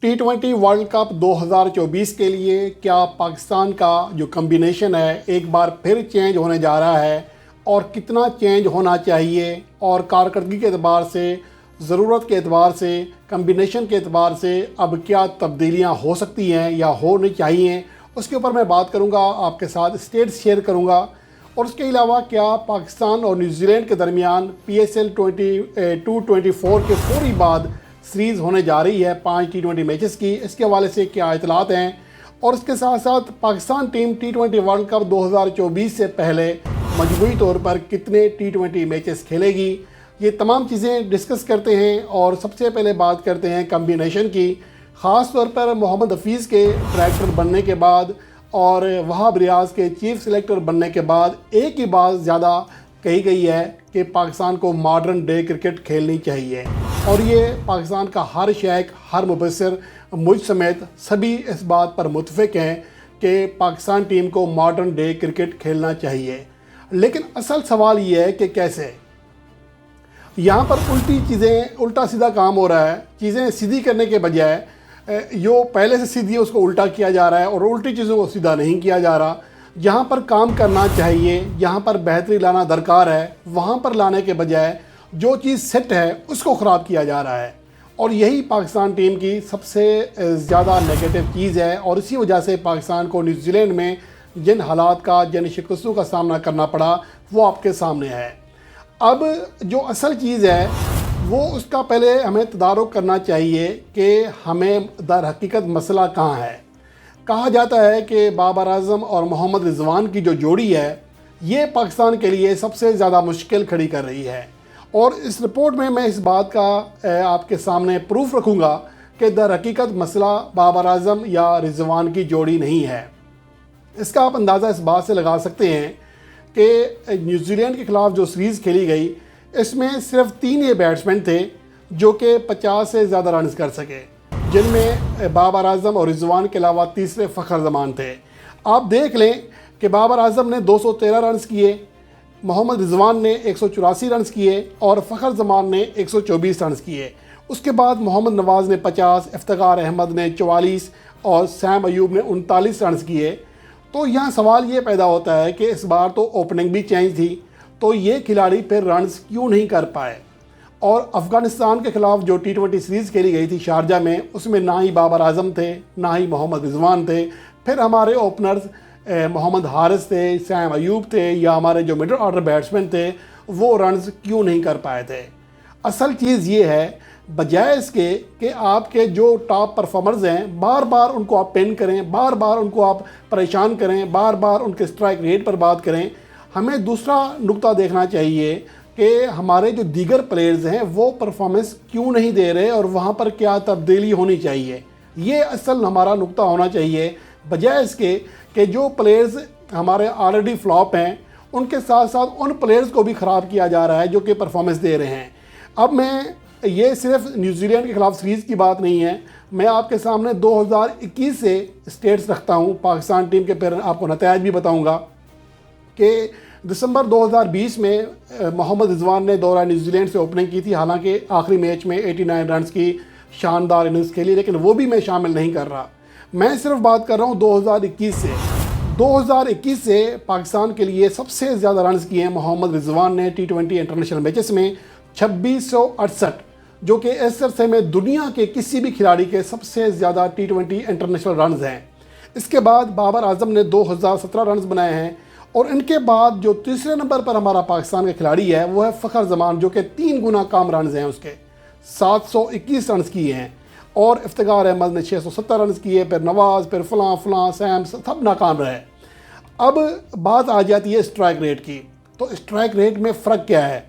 T20 world cup 2024 के लिए क्या पाकिस्तान का जो कम्बिनेशन है एक बार फिर चेंज होने जा रहा है और कितना चेंज होना चाहिए और कारकर्दगी के एतबार से, ज़रूरत के एतबार से, कम्बिनेशन के एतबार से अब क्या तब्दीलियां हो सकती हैं या होनी चाहिए, उसके ऊपर मैं बात करूंगा, आपके साथ स्टेट्स शेयर करूंगा। और उसके अलावा क्या पाकिस्तान और न्यूजीलैंड के दरमियान PSL 2024 के फौरी बाद सीरीज़ होने जा रही है 5 T20 मैचेस की, इसके हवाले से क्या इतलात हैं। और इसके साथ साथ Pakistan team T20 world cup 2024 से पहले मजमूई तौर पर कितने T20 मैचेस खेलेगी, ये तमाम चीज़ें डिस्कस करते हैं। और सबसे पहले बात करते हैं कम्बिनेशन की, ख़ास तौर पर मोहम्मद हफीज़ के डायरेक्टर बनने के बाद और वहाब रियाज के चीफ सिलेक्टर बनने के बाद एक ही बात ज़्यादा कही गई है कि पाकिस्तान को मॉडर्न डे क्रिकेट खेलनी चाहिए। और ये पाकिस्तान का हर शेख, हर मुबसर, मुझ समेत सभी इस बात पर मुतफिक हैं कि पाकिस्तान टीम को मॉडर्न डे क्रिकेट खेलना चाहिए। लेकिन असल सवाल ये है कि कैसे। यहाँ पर उल्टी चीज़ें, उल्टा सीधा काम हो रहा है। चीज़ें सीधी करने के बजाय जो पहले से सीधी है उसको उल्टा किया जा रहा है और उल्टी चीज़ों को सीधा नहीं किया जा रहा। जहाँ पर काम करना चाहिए, जहाँ पर बेहतरी लाना दरकार है, वहाँ पर लाने के बजाय जो चीज़ सेट है उसको ख़राब किया जा रहा है। और यही पाकिस्तान टीम की सबसे ज़्यादा नेगेटिव चीज़ है। और इसी वजह से पाकिस्तान को न्यूजीलैंड में जिन हालात का, जिन शिकस्तों का सामना करना पड़ा, वो आपके सामने है। अब जो असल चीज़ है वो उसका पहले हमें तदारुक करना चाहिए कि हमें दर हकीकत मसला कहाँ है। कहा जाता है कि बाबर आज़म और मोहम्मद रिजवान की जो जोड़ी है ये पाकिस्तान के लिए सबसे ज़्यादा मुश्किल खड़ी कर रही है। और इस रिपोर्ट में मैं इस बात का आपके सामने प्रूफ रखूँगा कि दर हकीकत मसला बाबर आज़म या रिजवान की जोड़ी नहीं है। इसका आप अंदाज़ा इस बात से लगा सकते हैं कि न्यूजीलैंड के ख़िलाफ़ जो सीरीज़ खेली गई इसमें सिर्फ 3 ये बैट्समैन थे जो कि 50 से ज़्यादा रन कर सके, जिनमें बाबर आज़म और रिजवान के अलावा तीसरे फ़खर जमान थे। आप देख लें कि बाबर आज़म ने 213 रन किए, मोहम्मद रिजवान ने 184 रन किए और फ़खर जमान ने 124 रन किए। उसके बाद मोहम्मद नवाज़ ने 50, इफ्तिखार अहमद ने 44 और सैम अयूब ने 39 रन किए। तो यहाँ सवाल ये पैदा होता है कि इस बार तो ओपनिंग भी चेंज थी, तो ये खिलाड़ी फिर रन्स क्यों नहीं कर पाए। और अफ़गानिस्तान के ख़िलाफ़ जो T20 सीरीज़ खेली गई थी शारजा में, उसमें ना ही बाबर आज़म थे, ना ही मोहम्मद रिजवान थे। फिर हमारे ओपनर्स मोहम्मद हारिस थे, सैम अयूब थे, या हमारे जो मिडल ऑर्डर बैट्समैन थे वो रन्स क्यों नहीं कर पाए थे। असल चीज़ ये है, बजाय इसके कि आपके जो टॉप परफॉर्मर्स हैं बार बार उनको आप पेन करें, बार बार उनको आप परेशान करें, बार बार उनके स्ट्राइक रेट पर बात करें, हमें दूसरा नुक्ता देखना चाहिए कि हमारे जो दीगर प्लेयर्स हैं वो परफॉर्मेंस क्यों नहीं दे रहे और वहाँ पर क्या तब्दीली होनी चाहिए। ये असल हमारा नुक्ता होना चाहिए, बजाय इसके कि जो प्लेयर्स हमारे ऑलरेडी फ्लॉप हैं उनके साथ साथ उन प्लेयर्स को भी ख़राब किया जा रहा है जो कि परफॉर्मेंस दे रहे हैं। अब मैं ये सिर्फ न्यूजीलैंड के ख़िलाफ़ सीरीज़ की बात नहीं है, मैं आपके सामने 2021 से स्टेट्स रखता हूँ पाकिस्तान टीम के, फिर आपको नतीजे भी बताऊँगा कि दिसंबर 2020 में मोहम्मद रिजवान ने दौरा न्यूजीलैंड से ओपनिंग की थी। हालांकि आखिरी मैच में 89 रन की शानदार इनिंग्स खेली, लेकिन वो भी मैं शामिल नहीं कर रहा। मैं सिर्फ बात कर रहा हूँ 2021 से। 2021 से पाकिस्तान के लिए सबसे ज़्यादा रन किए हैं मोहम्मद रिजवान ने T20 इंटरनेशनल मैचेस में 2668, जो कि इस अरसे में दुनिया के किसी भी खिलाड़ी के सबसे ज़्यादा T20 इंटरनेशनल रन हैं। इसके बाद बाबर आज़म ने 2017 रन बनाए हैं। और इनके बाद जो तीसरे नंबर पर हमारा पाकिस्तान का खिलाड़ी है वो है फ़खर जमान, जो कि 3 गुना कम रन हैं, उसके 721 रन किए हैं। और इफ्तिखार अहमद ने 670 रन किए, फिर नवाज़, फिर फ़लाँ सैम, सब नाकाम रहे। अब बात आ जाती है स्ट्राइक रेट की। तो स्ट्राइक रेट में फ़र्क क्या है?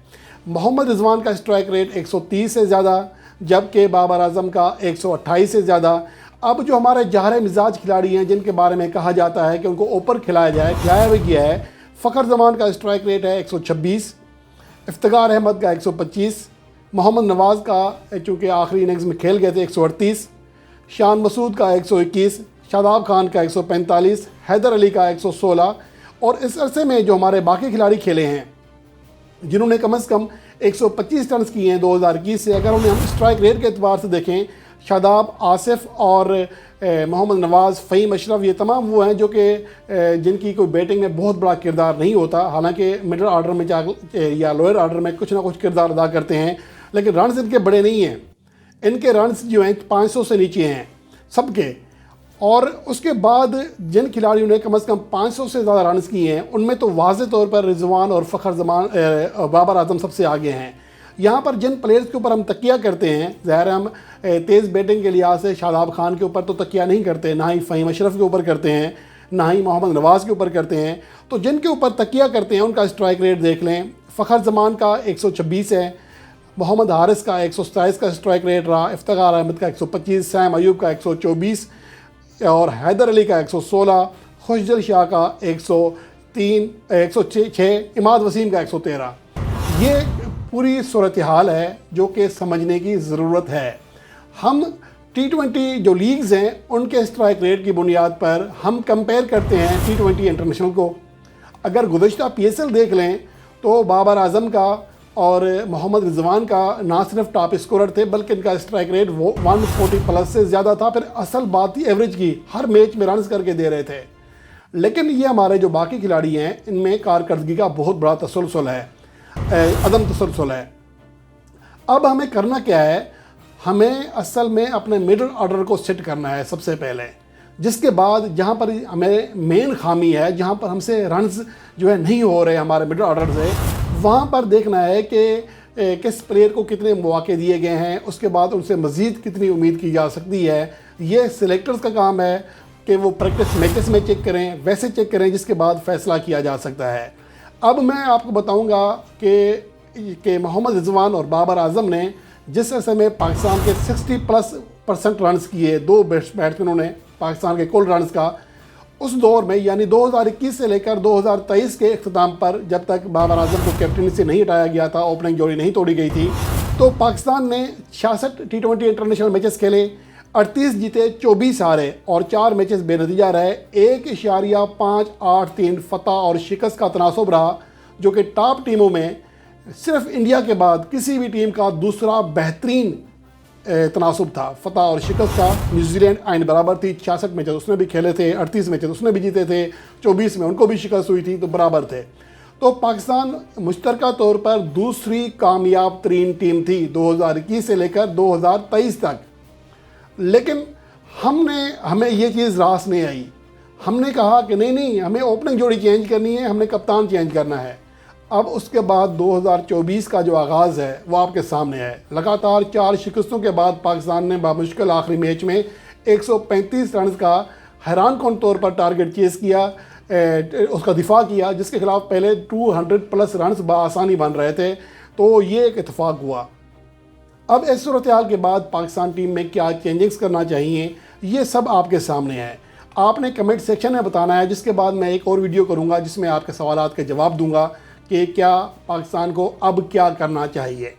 मोहम्मद रिजवान का स्ट्राइक रेट 130 से ज़्यादा, जबकि बाबर आज़म का 128 से ज़्यादा। अब जो हमारे जहर मिजाज खिलाड़ी हैं जिनके बारे में कहा जाता है कि उनको ऊपर खिलाया जाए, खिलाया भी गया है, फ़खर जमान का स्ट्राइक रेट है 126, इफ्तिखार अहमद का 125, मोहम्मद नवाज़ का चूँकि आखिरी इनिंग्स में खेल गए थे 138, शान मसूद का 121, शादाब खान का 145, हैदर अली का 116। और इस अरसे में जो हमारे बाकी खिलाड़ी खेले हैं जिन्होंने कम से कम 125 रन किए हैं 2021 से, अगर उन्हें हम स्ट्राइक रेट के एतबार से देखें, शादाब, आसिफ और मोहम्मद नवाज़, फ़हीम अशरफ, ये तमाम वो हैं जो कि जिनकी कोई बैटिंग में बहुत बड़ा किरदार नहीं होता। हालांकि मिडिल आर्डर में या लोअर आर्डर में कुछ ना कुछ किरदार अदा करते हैं, लेकिन रन्स इनके बड़े नहीं हैं। इनके रन्स जो हैं 500 से नीचे हैं सबके। और उसके बाद जिन खिलाड़ियों ने कम से कम 500 से ज़्यादा रन्स किए हैं उनमें तो वाज़े तौर पर रिजवान और फ़खर जमान बाबर आजम सबसे आगे हैं। यहाँ पर जिन प्लेयर्स के ऊपर हम तकिया करते हैं, ज़ाहिर हम तेज़ बैटिंग के लिहाज से शादाब खान के ऊपर तो तकिया नहीं करते, ना ही फ़हीम अशरफ के ऊपर करते हैं, ना ही मोहम्मद नवाज़ के ऊपर करते हैं। तो जिनके ऊपर तकिया करते हैं उनका स्ट्राइक रेट देख लें। फ़खर जमान का 126 है, मोहम्मद हारिस का 127 का स्ट्राइक रेट रहा, इफ्तिखार अहमद का 125, सैम अयूब का 124 और हैदर अली का 116, खुशदिल शाह का 103, 106, इमाद वसीम का 113। ये पूरी सूरत हाल है जो कि समझने की ज़रूरत है। हम T20 जो लीग्स हैं उनके स्ट्राइक रेट की बुनियाद पर हम कंपेयर करते हैं T20 इंटरनेशनल को। अगर गुज़श्ता PSL देख लें तो बाबर आजम का और मोहम्मद रिजवान का ना सिर्फ टॉप स्कोरर थे बल्कि इनका स्ट्राइक रेट वो 140 प्लस से ज़्यादा था। फिर असल बात ही एवरेज की, हर मैच में रन्स करके दे रहे थे। लेकिन ये हमारे जो बाकी खिलाड़ी हैं इनमें कारकर्दगी का बहुत बड़ा तसलसल है, अदम तसलसल है। अब हमें करना क्या है, हमें असल में अपने मिडिल ऑर्डर को सेट करना है सबसे पहले, जिसके बाद जहाँ पर हमें मेन खामी है, जहाँ पर हमसे रन्स जो है नहीं हो रहे हमारे मिडिल ऑर्डर से, वहाँ पर देखना है कि किस प्लेयर को कितने मौके दिए गए हैं, उसके बाद उनसे मज़ीद कितनी उम्मीद की जा सकती है। ये सिलेक्टर्स का काम है कि वो प्रैक्टिस मैचेस में चेक करें, वैसे चेक करें जिसके बाद फ़ैसला किया जा सकता है। अब मैं आपको बताऊँगा कि मोहम्मद रिजवान और बाबर आजम ने जिस समय पाकिस्तान के 60+ % रन्स किए, दो बैट्समैनों ने पाकिस्तान के कुल रन्स का, उस दौर में यानी 2021 से लेकर 2023 के अख्ताम पर, जब तक बाबर आजम को कैप्टनी से नहीं हटाया गया था, ओपनिंग जोड़ी नहीं तोड़ी गई थी, तो पाकिस्तान ने 66 T20 इंटरनेशनल मैचेस खेले, 38 जीते, 24 हारे और 4 मैचेस बेनतीजा रहे। 1.583 फतह और शिकस्त का तनासब रहा, जो कि टॉप टीमों में सिर्फ इंडिया के बाद किसी भी टीम का दूसरा बेहतरीन तनासब था फतह और शिकस्त का। न्यूजीलैंड आइन बराबर थी, 66 मैचेस उसने भी खेले थे, 38 मैचेस उसने भी जीते थे, 24 में उनको भी शिकस्त हुई थी, तो बराबर थे। तो पाकिस्तान मुश्तरका तौर पर दूसरी कामयाब तरीन टीम थी 2021 से लेकर 2023 तक। लेकिन हमें ये चीज़ रास नहीं आई। हमने कहा कि नहीं, हमें ओपनिंग जोड़ी चेंज करनी है, हमने कप्तान चेंज करना है। अब उसके बाद 2024 का जो आगाज़ है वो आपके सामने है। लगातार 4 शिकस्तों के बाद पाकिस्तान ने बामुश्किल आखिरी मैच में 135 रन का हैरानकुन तौर पर टारगेट चेज़ किया, उसका दिफा किया, जिसके खिलाफ पहले 200+ रन बआसानी बन रहे थे। तो ये एक इत्तेफाक हुआ। अब इस सूरत हाल के बाद पाकिस्तान टीम में क्या चेंजेस करना चाहिए, ये सब आपके सामने है। आपने कमेंट सेक्शन में बताना है, जिसके बाद मैं एक और वीडियो करूँगा जिसमें आपके सवालात के जवाब दूँगा कि क्या पाकिस्तान को अब क्या करना चाहिए।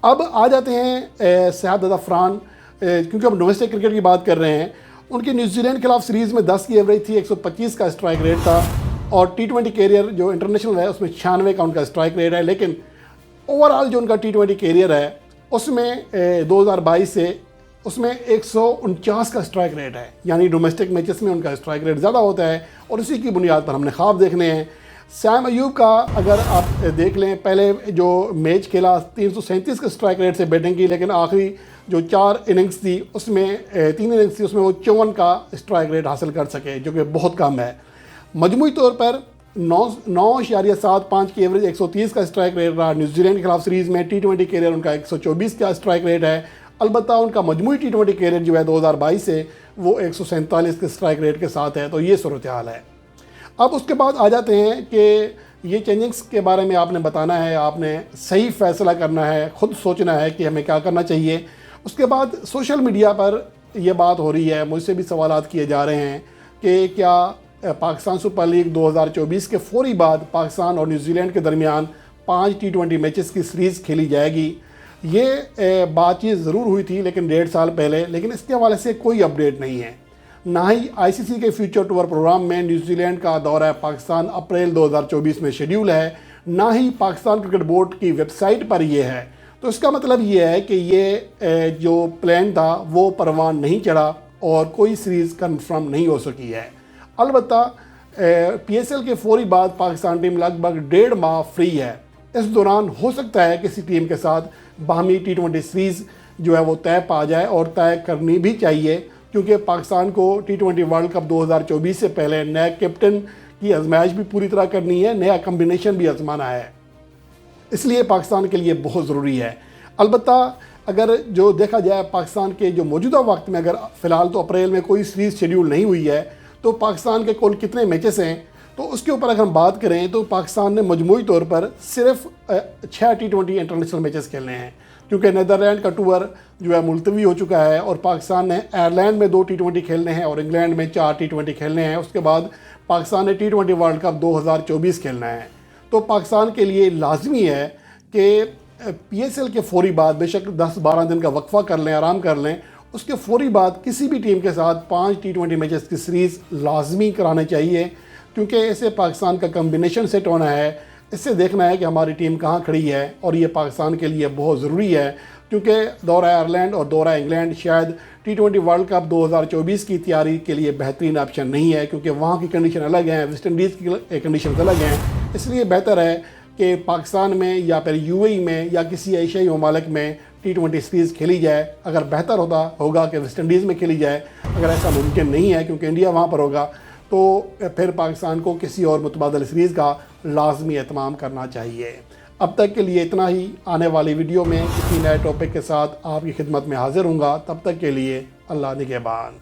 अब आ जाते हैं सैयद अफरान, क्योंकि हम डोमेस्टिक क्रिकेट की बात कर रहे हैं। उनकी न्यूजीलैंड के खिलाफ सीरीज़ में 10 की एवरेज थी, 125 का स्ट्राइक रेट था, और T20 कैरियर जो इंटरनेशनल है उसमें 96 का उनका स्ट्राइक रेट है। लेकिन ओवरऑल जो उनका T20 कैरियर है उसमें 2022 से उसमें 149 का स्ट्राइक रेट है, यानी डोमेस्टिक मैचेस में उनका स्ट्राइक रेट ज़्यादा होता है, और उसी की बुनियाद पर हमने ख्वाब देखने हैं। सैम अयूब का अगर आप देख लें, पहले जो मैच खेला 337 के स्ट्राइक रेट से बैटिंग की, लेकिन आखिरी जो 4 इनिंग्स थी उसमें 3 इनिंग्स थी उसमें वो 54 का स्ट्राइक रेट हासिल कर सके, जो कि बहुत कम है। मजमूई तौर पर 9.75 की एवरेज, 130 का स्ट्राइक रेट रहा न्यूजीलैंड के खिलाफ सीरीज़ में। T20 कैरियर उनका 124 का स्ट्राइक रेट है। अलबत्ता उनका मजमूई T20 कैरियर जो है 2022 से वो 147 के स्ट्राइक रेट के साथ है। तो ये सूरत हाल है। अब उसके बाद आ जाते हैं कि ये चेंजिंग्स के बारे में आपने बताना है, आपने सही फ़ैसला करना है, ख़ुद सोचना है कि हमें क्या करना चाहिए। उसके बाद सोशल मीडिया पर यह बात हो रही है, मुझसे भी सवालात किए जा रहे हैं कि क्या पाकिस्तान सुपर लीग 2024 के फौरी बाद पाकिस्तान और न्यूजीलैंड के दरमियान 5 T20 मैचेस की सीरीज़ खेली जाएगी। ये बातचीत ज़रूर हुई थी लेकिन 1.5 साल पहले, लेकिन इसके हवाले से कोई अपडेट नहीं है। ना ही ICC के फ्यूचर टूर प्रोग्राम में न्यूजीलैंड का दौरा पाकिस्तान अप्रैल 2024 में शेड्यूल है, ना ही पाकिस्तान क्रिकेट बोर्ड की वेबसाइट पर यह है। तो इसका मतलब ये है कि ये जो प्लान था वो परवान नहीं चढ़ा और कोई सीरीज़ कंफर्म नहीं हो सकी है। अलबत्ता PSL के फौरी बाद पाकिस्तान टीम लगभग 1.5 माह फ्री है। इस दौरान हो सकता है किसी टीम के साथ बाहमी T20 सीरीज़ जो है वो तय पा जाए, और तय करनी भी चाहिए, क्योंकि पाकिस्तान को T20 वर्ल्ड कप 2024 से पहले नए कैप्टन की आजमाइश भी पूरी तरह करनी है, नया कम्बिनेशन भी आजमाना है। इसलिए पाकिस्तान के लिए बहुत ज़रूरी है। अलबत्ता अगर जो देखा जाए पाकिस्तान के जो मौजूदा वक्त में, अगर फ़िलहाल तो अप्रैल में कोई सीरीज़ शेड्यूल नहीं हुई है, तो पाकिस्तान के कुल कितने मैचेस हैं, तो उसके ऊपर अगर हम बात करें तो पाकिस्तान ने मजमूई तौर पर सिर्फ 6 T20 इंटरनेशनल मैचेस खेलने हैं, क्योंकि नीदरलैंड का टूर जो है मुलतवी हो चुका है और पाकिस्तान ने आयरलैंड में 2 T20 खेलने हैं और इंग्लैंड में 4 T20 खेलने हैं। उसके बाद पाकिस्तान ने T20 वर्ल्ड कप 2024 खेलना है। तो पाकिस्तान के लिए लाजमी है कि PSL के फौरी बाद बेशक 10-12 दिन का वक्फा कर लें, आराम कर लें, उसके फौरी बाद किसी भी टीम के साथ 5 T20 मैचेस की सीरीज़ लाजमी कराने चाहिए, क्योंकि इससे पाकिस्तान का कम्बिनेशन सेट होना है। इससे देखना है कि हमारी टीम कहाँ खड़ी है, और ये पाकिस्तान के लिए बहुत ज़रूरी है, क्योंकि दौरा आयरलैंड और दौरा इंग्लैंड शायद T20 वर्ल्ड कप 2024 की तैयारी के लिए बेहतरीन ऑप्शन नहीं है, क्योंकि वहाँ की कंडीशन अलग हैं, वेस्ट इंडीज़ की कंडीशन अलग हैं। इसलिए बेहतर है कि पाकिस्तान में या फिर UAE में या किसी एशियाई ममालिक में T20 सीरीज़ खेली जाए। अगर बेहतर होगा कि वेस्ट इंडीज़ में खेली जाए। अगर ऐसा मुमकिन नहीं है क्योंकि इंडिया वहाँ पर होगा, तो फिर पाकिस्तान को किसी और मुतबादल सीरीज़ का लाजमी एहतमाम करना चाहिए। अब तक के लिए इतना ही। आने वाली वीडियो में किसी नए टॉपिक के साथ आपकी खिदमत में हाजिर हूँगा। तब तक के लिए अल्लाह निगहबान।